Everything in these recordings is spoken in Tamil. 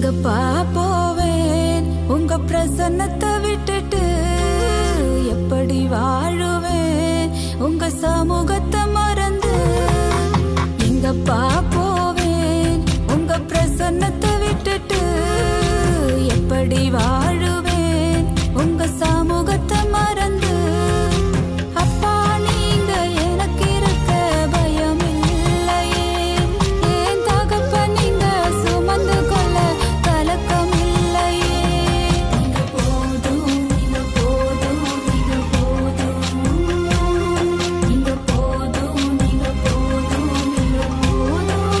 எங்கப்பா போவேன் உங்க பிரசன்னத்தை விட்டுட்டு, எப்படி வாழுவேன் உங்க சமூகத்தை மறந்து. எங்கப்பா போவேன் உங்க பிரசன்னத்தை விட்டுட்டு, எப்படி வாழுவேன் உங்க சமூகத்தை மறந்து. அப்பா நீங்க எனக்கு இருக்க பயம் இல்லையே, ஏன் தகப்ப நீங்க சுமந்து கொள்ள கலக்கம் இல்லையே. நீங்க போதும், நீங்க போதும், நீங்க போதும், நீங்க போதும், நீங்க போதும், நீங்க போதும்.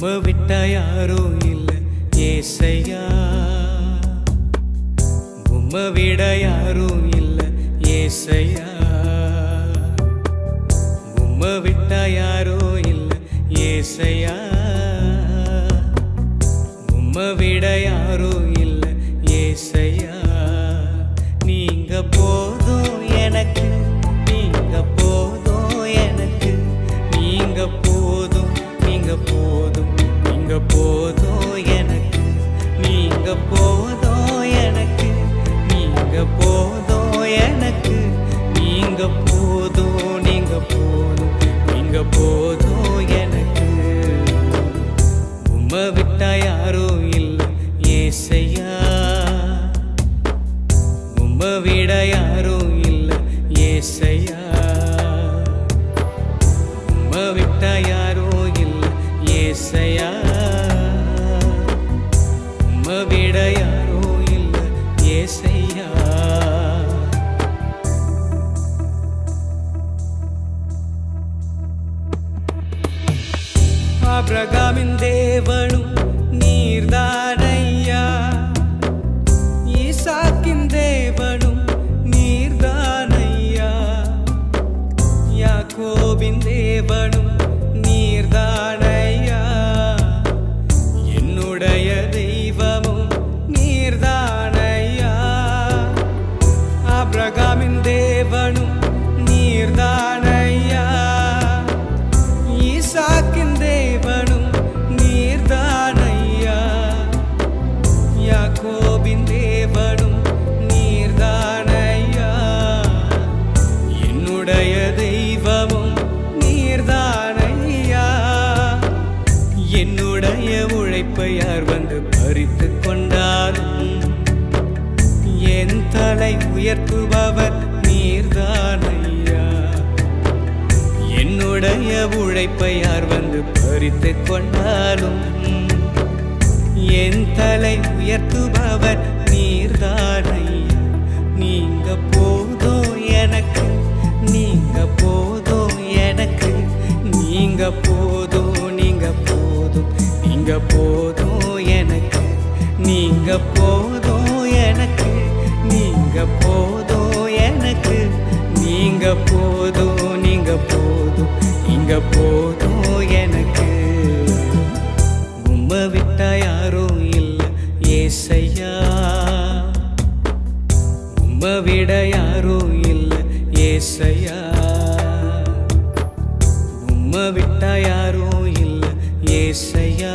உம்மை விட்டா யாரும் இல்லை ஏசையா, உம்மை விட யாரும் இல்லை ஏசையா, உம்மை விட்டா யாரும் இல்லை ஏசையா, உம்மை விட யாரும் இல்லை ஏசையா. நீங்க போதும் எனக்கு, நீங்க போதும் எனக்கு, நீங்க போதும், நீங்க போதும், நீங்க போதும் எனக்கு, நீங்க போதும் எனக்கு, நீங்க போதும் எனக்கு, நீங்க போதும், நீங்க போதும், நீங்க போதும் எனக்கு. உம்மை விட்டா யாரும் இல்லை ஏசையா, உம்மை விட யாரும் இல்லை ஏசையா, உம்மை விட்டா யாரும் இல்லை ஏசையா, உம்மை விட யாரும் இல்லை ஏசையா. ஆபிரகாமின் தேவனும் நீர்தானையா, ஈசாக்கின் தேவனும் நீர்தானையா, யாக்கோபின் தேவனும் நீர்தானையா, என்னுடைய தெய்வமும் நீர்தானையா. ஆபிரகாமின் தேவனும் நீர்தானையா, ஈசாக்கின் தேவனும் நீர்தானையா, யாக்கோபின் தேவனும் நீர்தானையா, என்னுடைய தெய்வமும் நீர்தானையா. என்னுடைய உழைப்பை யார் வந்து பறித்து கொண்டாலும் என் தலை உயர்த்துபவர் நீர்தானையா. என்னுடைய உழைப்பை யார் வந்து பறித்து கொண்டாலும் என் தலை உயர்த்துபவர் நீர்தானையா. நீங்க போதும் எனக்கு, நீங்க போதும் எனக்கு, நீங்க போதும், நீங்க போதும், நீங்க போதும் எனக்கு, நீங்க போதும் எனக்கு, நீங்க போதும் எனக்கு, நீங்க போதும், நீங்க போதும், நீங்க போதும் எனக்கு. உம்மை விட்டா யாரும் இல்லை ஏசையா, உம்மை விட யாரும் இல்லை ஏசையா, உம்மை விட்டா யாரும் இல்லை ஏசையா,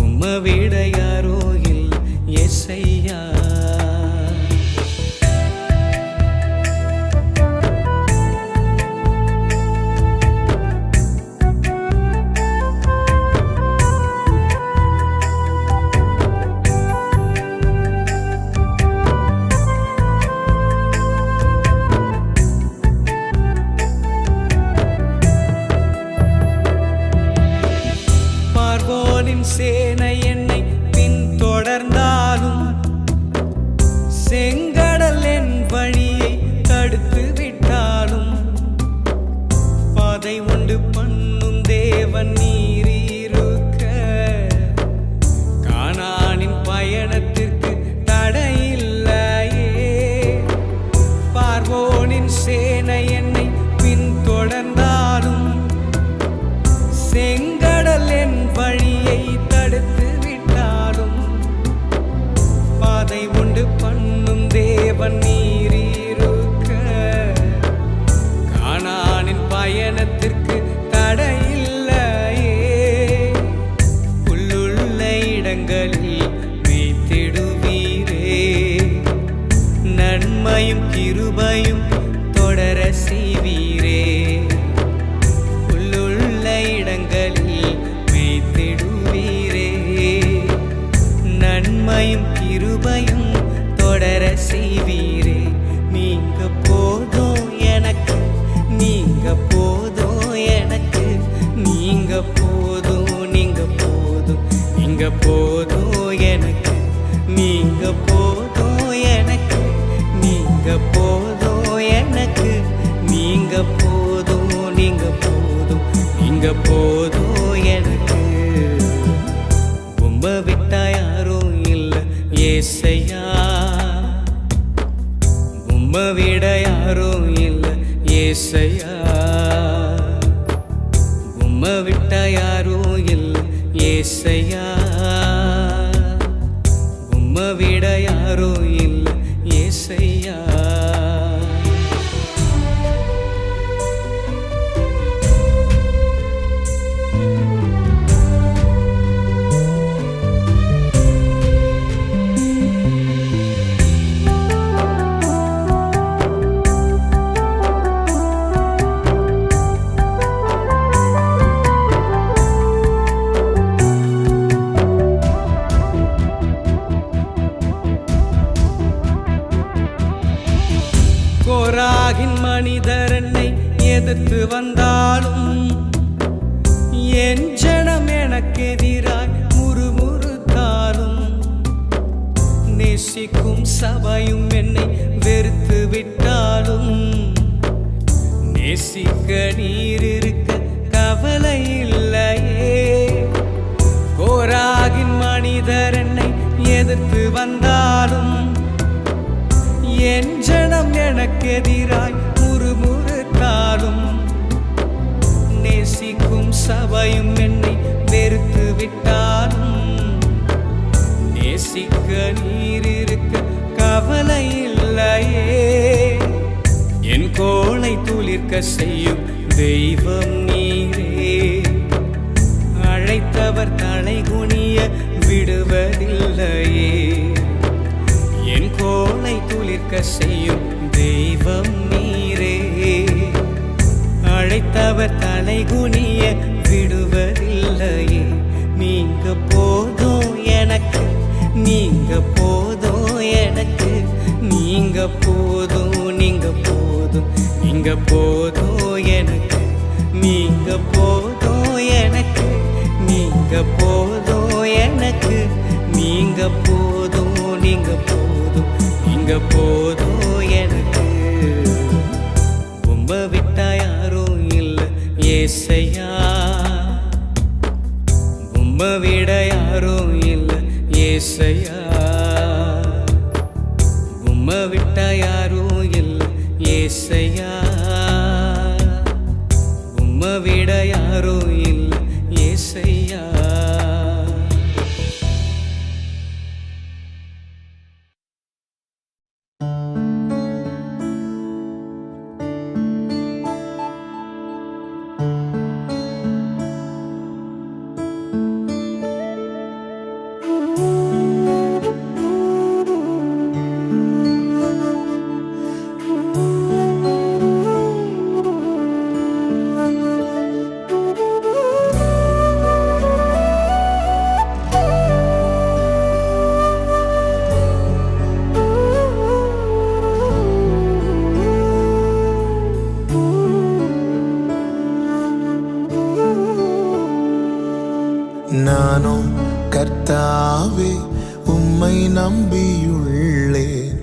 உம்மை விட யாரும் இல்லை ஏசையா. பார்வோனின் சேனை என்னை பின்தொடர்ந்தாலும் செங்கடல் என் வழியை தடுத்து விட்டாலும் பாதை உண்டு பண்ணும் தேவன் நீர் இருக்க கானானின் பயணத்திற்கு தடையில்லையே. பார்வோனின் சேனை என்னை பின்தொடர்ந்தாலும் செங்கடல் என் வழியை தடுத்து விட்டாலும் பாதை உண்டு பண்ணும் தேவன் நீர் இருக்க கானானின் பயணத்திற்கு தடையில்லையே. புல்லுள்ள இடங்களில் மேய்த்திடுவீரே, நன்மையும் கிருபையும் தொடர செய்வீரே. இடங்களில் மேய்த்திடுவீரே, நன்மையும் கிருபையும் தொடர செய்வீரே. நீங்க போதும் எனக்கு, நீங்க போதும் எனக்கு, நீங்க போதும், நீங்க போதும், நீங்க போதும் எனக்கு, நீங்க போதும் எனக்கு, நீங்க போதும் எனக்கு, நீங்க போதும், நீங்க போதும், நீங்க போதும் உம்மை விட யாரும் இல்லை ஏசையா, உம்மை விட்ட யாரும் இல்லை ஏசையா, உம்மை விட யாரும் இல்லை ஏசையா. கோராகின் மனிதர் என்னை எதிர்த்து வந்தாலும், என் ஜனம் எனக்கு எதிராய் முறுமுறுத்தாலும், நேசிக்கும் சபையும் என்னை வெறுத்து விட்டாலும், நேசிக்க நீர் இருக்க கவலை இல்லையே. கோராகின் மனிதர் என்னை எதிர்த்து வந்தாலும், என் ஜனம் எனக்கு எதிராய் முறுமுறுத்தாலும், நேசிக்கும் சபையும் என்னை வெறுத்து விட்டாலும், நேசிக்க நீர் இருக்க கவலை இல்லையே. என் கோளை துளிர்க்க செய்யும் தெய்வம் நீரே, அழைத்தவர் தலை குனிய விடுவதில்லையே. என் கோளை துளிர்க்க செய்யும் தெய்வம் நீரே, அழைத்தவர் தலை குனிய விடுவதில்லையே. நீங்க போதும் எனக்கு, நீங்க போதும் எனக்கு, நீங்க போதும், நீங்க போதும், நீங்க போதும் எனக்கு, நீங்க போதும் எனக்கு, நீங்க போதும் எனக்கு, நீங்க போதும், நீங்க போதும், நீங்க போதும் எனக்கு. உம்மை விட்டா யாரும் இல்லை ஏசையா, உம்மை விட யாரும் இல்லை ஏசையா, உம்மை விட்டா யாரும் இல்லை ஏசையா, உம்மை விட யாரும் இல்லை ஏசையா. நானோ கர்த்தாவே உம்மை நம்பியுள்ளேன்,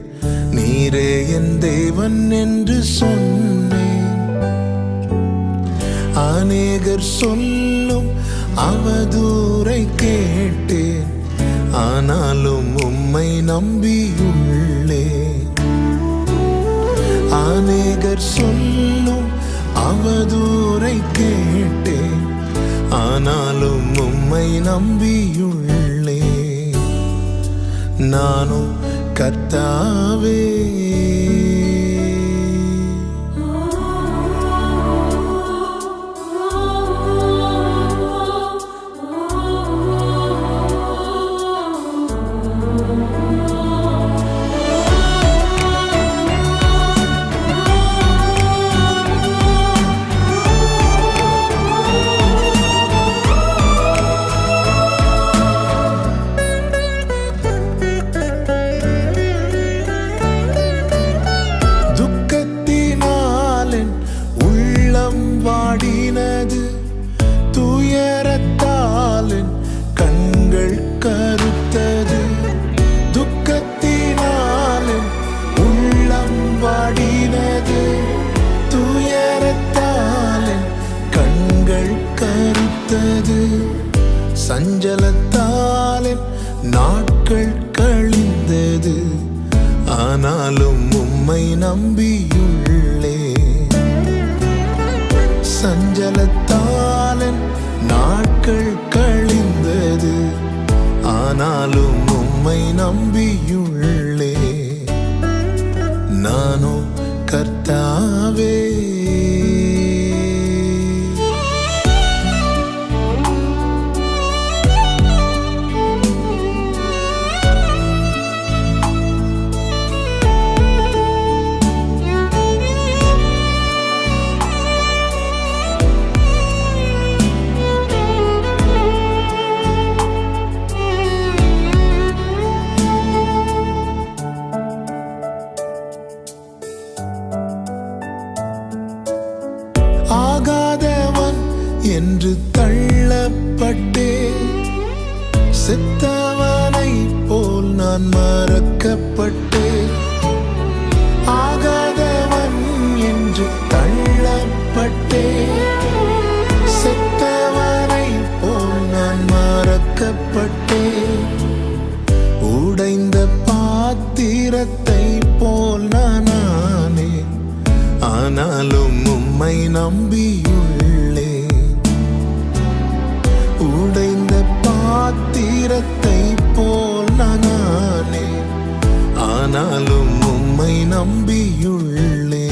நீரே என் தேவன் என்று சொன்னேன். அநேகர் சொல்லும் அவதூறை கேட்டேன், ஆனாலும் உம்மை நம்பியுள்ளேன். அநேகர் சொல்லும் அவதூறை கேட்டேன், ஆனாலும் உம்மை நம்பியுள்ளேன். நானும் கர்த்தாவே வாடினது, துயரத்தாலின் கண்கள் கருத்தது. துக்கத்தினாலின் உள்ளம் வாடினது, துயரத்தாலின் கண்கள் கருத்தது. சஞ்சலத்தாலின் நாட்கள் கழிந்தது, ஆனாலும் உம்மை நம்பியுள்ளே. சஞ்சலத்தாலன் நாட்கள் கழிந்தது, ஆனாலும் உம்மை நம்பியுள்ளே. நானோ கர்த்தாவே, ஆகாதவன் என்று தள்ளப்பட்டே, செத்தவனை போல் நான் மறக்கப்பட்டே. ஆகாதவன் என்று தள்ளப்பட்டே, செத்தவனை போல் நான் மறக்கப்பட்டே. உடைந்த பாத்திரத்தை போல் நானே, ஆனாலும் உம்மை நம்பியுள்ளே. உடைந்த பாத்திரத்தை போல் நானே, ஆனாலும் உம்மை நம்பியுள்ளே.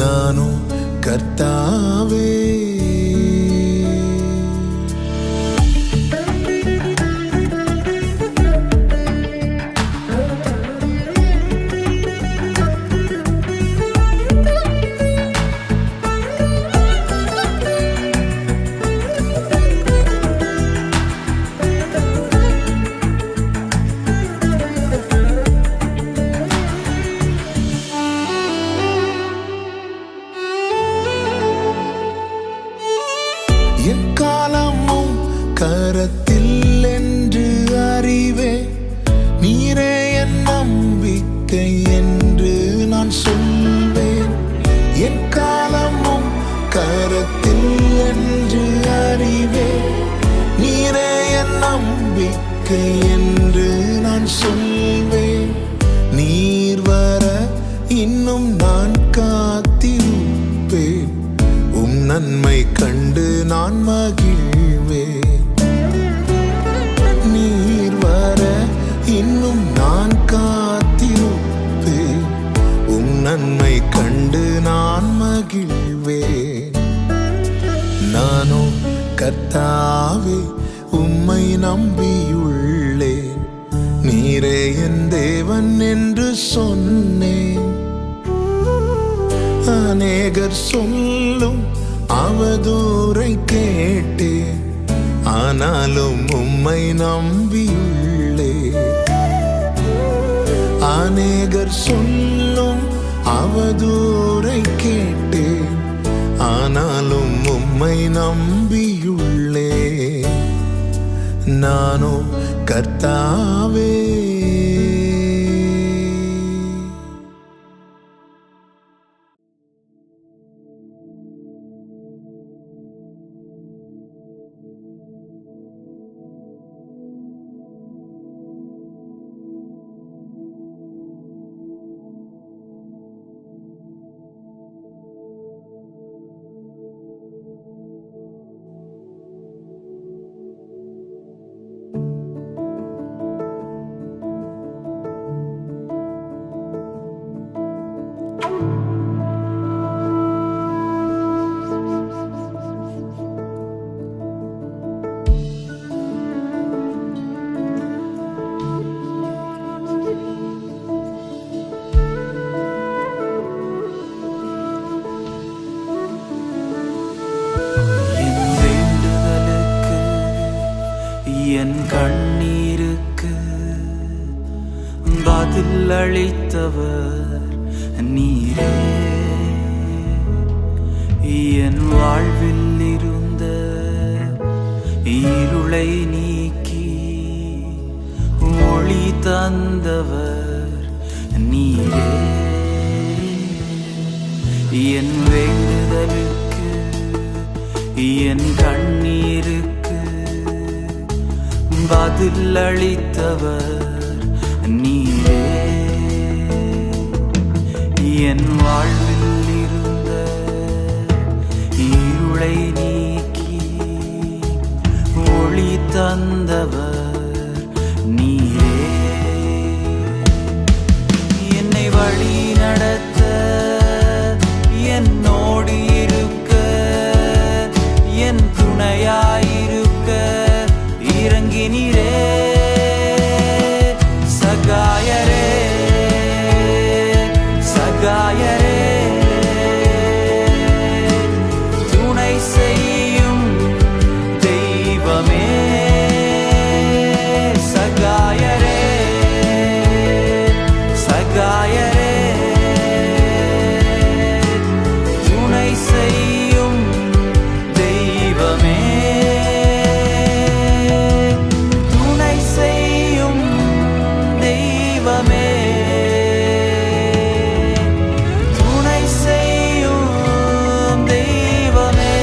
நானும் கர்த்தாவே, என் காலமும் கரத்தில் என்று அறிவே. நீரே என் நம்பிக்கை என்று நான் சொல்வேன். என் காலமும் கரத்தில் என்று அறிவே. நீரே என் நம்பிக்கை என்று நான் சொல்வேன். நீர் வர இன்னும் நான் காத்திருப்பேன். உம் நன்மை கண்டு நான் மகிழ்வேன். நீர் வர இன்னும் நான் காத்திருப்பேன். உம் நன்மை கண்டு நான் மகிழ்வேன். நானோ கர்த்தாவே, உம்மை நம்பியுள்ளேன். நீரே என் தேவன் என்று சொன்னேன். அநேகர் சொல்லும் அவதூறை கேட்டேன், ஆனாலும் உம்மை நம்பியுள்ளே. அநேகர் சொல்லும் அவதூறை கேட்டேன், ஆனாலும் உம்மை நம்பியுள்ளே. நானோ கர்த்தாவே, என் கண்ணீருக்கு பதில் அளித்தவர் நீரே. என் வாழ்வில் இருந்த இருளை நீக்கி ஒளி தந்தவர் நீரே. என் வேண்டுதலுக்கு என் கண்ணீருக்கு பதில் அளித்தவர் நீரே. என் வாழ்வில் இருந்த இருளை நீக்கி ஒளி தந்தவர் நீரே. என்னை வழி நடத்த என்னோடு இருக்க என் துணையாயிருக்க இறங்கினீரே. சகாயரே சகாயரே துணை செய்யும் தெய்வமே. சகாயரே சகாயரே துணை செய்யும் தெய்வமே. துணை செய்யும் தெய்வமே. துணை செய்யும் தெய்வமே.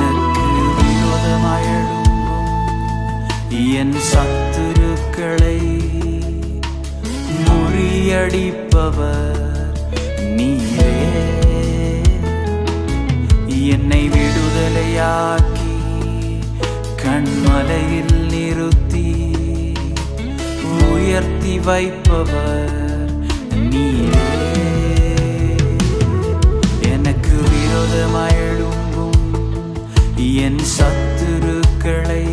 எனக்கு விரோதமாய் எழும்பும் என் சத்துருக்களை முறியடிப்பவர் நீரே. என்னை விடுதலையாக்கி கண்மலையில் நிறுத்தி உயர்த்தி வைப்பவர் நீரே. எனக்கு விரோதமாய் எழும்பும் என் சத்துருக்களை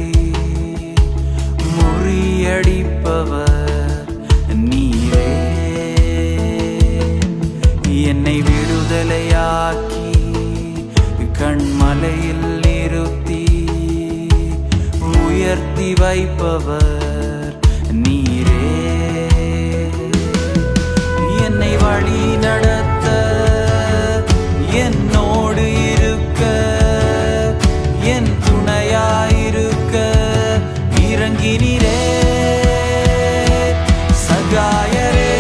முறியடிப்பவர் நீரே. என்னை விடுதலையாக்கி கண்மலையில் நிறுத்தி உயர்த்தி வைப்பவர் நீரே. என்னை வழி நடத்த என்னோடு இருக்க என் துணையாயிருக்க இறங்கினீரே. சகாயரே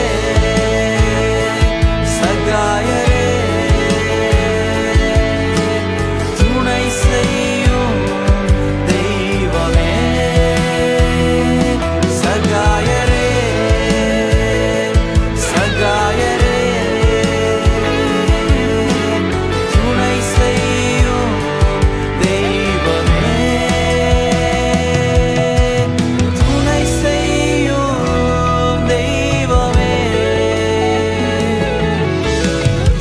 சகாயரே துணை செய்யும் தெய்வமே. சகாயரே சகாயரே துணை செய்யும் தெய்வமே. துணை செய்யும் தெய்வமே.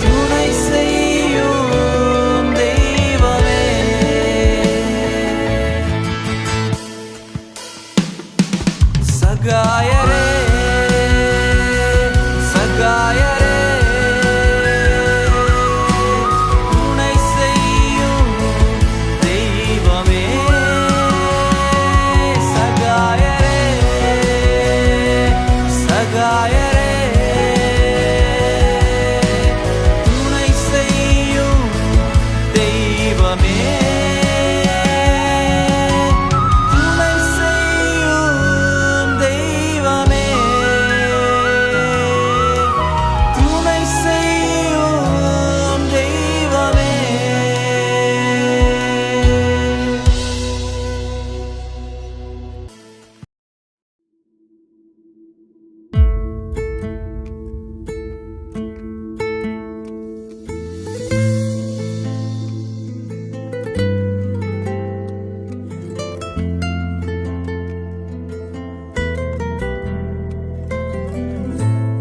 துணை செய்யும் தெய்வமே. சகாயரே சகாயரே துணை செய்யும் தெய்வமே. சகாயரே சகாயரே துணை செய்யும் தெய்வமே. துணை செய்யும் தெய்வமே. துணை செய்யும் தெய்வமே.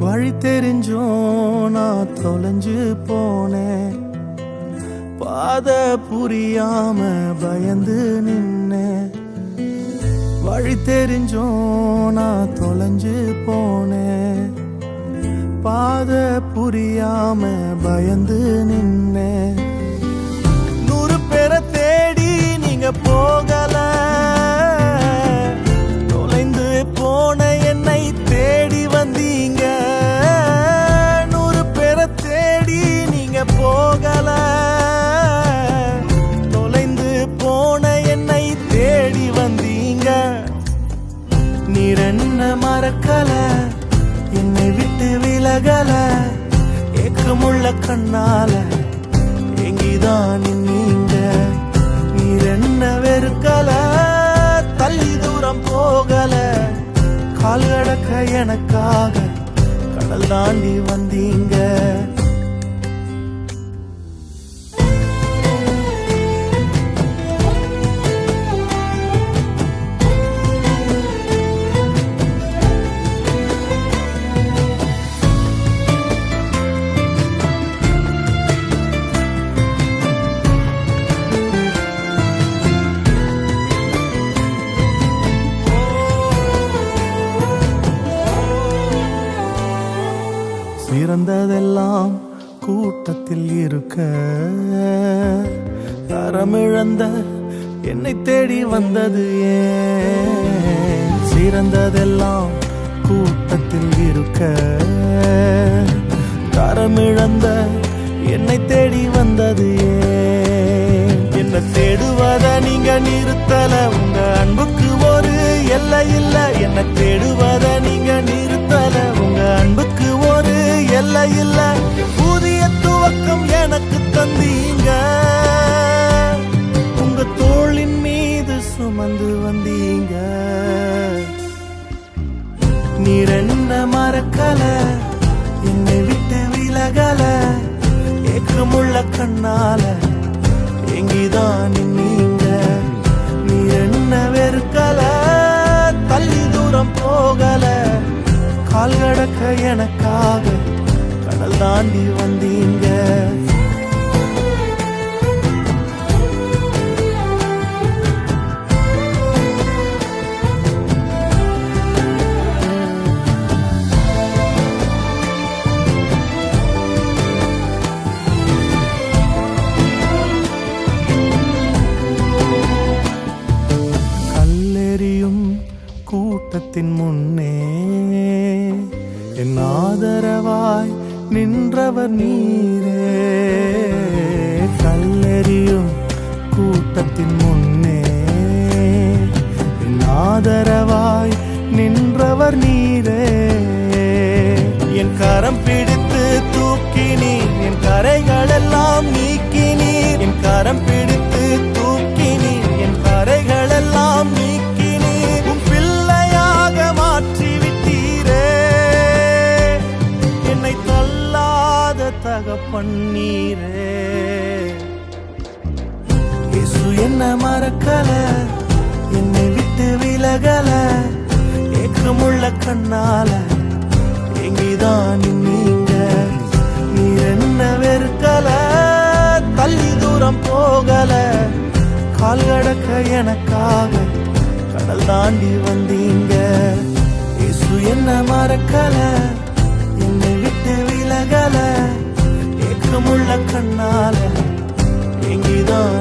வழி தெரிஞ்சோ நான் தொலைஞ்சு போனேன். பாத புரியாம பயந்து நின்னேன். வழி தெரிஞ்சோ நான் தொலைஞ்சு போனேன். பாத புரியாம பயந்து நின்னேன். 100 பேரை தேடி நீங்க போகல. தொலைந்து போன என்னை தேடி வந்தீங்க. 100 பேரை தேடி நீங்க போகல. ஏக்கமுள்ள கண்ணால எங்கிதான் நீங்க நீர் என்ன வெறுக்கல தள்ளி தூரம் போகல கால் கடக்க எனக்காக கடல் தாண்டி வந்தீங்க சிறந்ததெல்லாம் கூட்டத்தில் இருக்க தரமிழந்த என்னை தேடி வந்தது ஏன் சிறந்ததெல்லாம் கூட்டத்தில் இருக்க தரமிழந்த என்னை தேடி வந்தது ஏன் என்ன தேடுவத நீங்க நிறுத்தல உங்க அன்புக்கு ஒரு எல்லை இல்ல என்ன தேடுவத நீங்க நிறுத்தல உங்க அன்புக்கு ஒரு எல்லை இல்ல புதிய துவக்கம் எனக்கு தந்தீங்க உங்க தோளின் மீது சுமந்து வந்தீங்க நீர் என்ன மறக்கல என்னை விட்டு விலகல ஏக்கமுள்ள கண்ணால எங்கிதான் நீங்க நீர் என்ன வெறுக்கல தள்ளி தூரம் போகல கால் கடக்க எனக்காக கடல் தாண்டி வந்தீங்க கல்லெறியும் கூட்டத்தின் முன்னே என் ஆதரவாய் நின்றவர் நீரே கல்லெறியும் கூட்டத்தின் முன்னே என் ஆதரவாய் நின்றவர் நீரே என் கரம் பிடித்து தூக்கினீர் என் கரைகள் எல்லாம் நீக்கினீர் என் கரம் பிடித்து தூக்கினீர் என் கரைகள் எல்லாம் நீக்கினீர் உன் பிள்ளையாக மாற்றி விட்டீரே என்னை தள்ளாத தகப்பன்னீரே இயேசு என்ன மறக்கல என்னை விட்டு விலகல ஏக்கமுள்ள கண்ணால எங்கிதான் நீங்க நீர் என்ன வெறுக்கல தள்ளி தூரம் போகல கால் கடக்க எனக்காக கடல் தாண்டி வந்தீங்க இயேசு என்ன மறக்கல என்னை விட்டு விலகல ஏக்கமுள்ள கண்ணால எங்கிதான்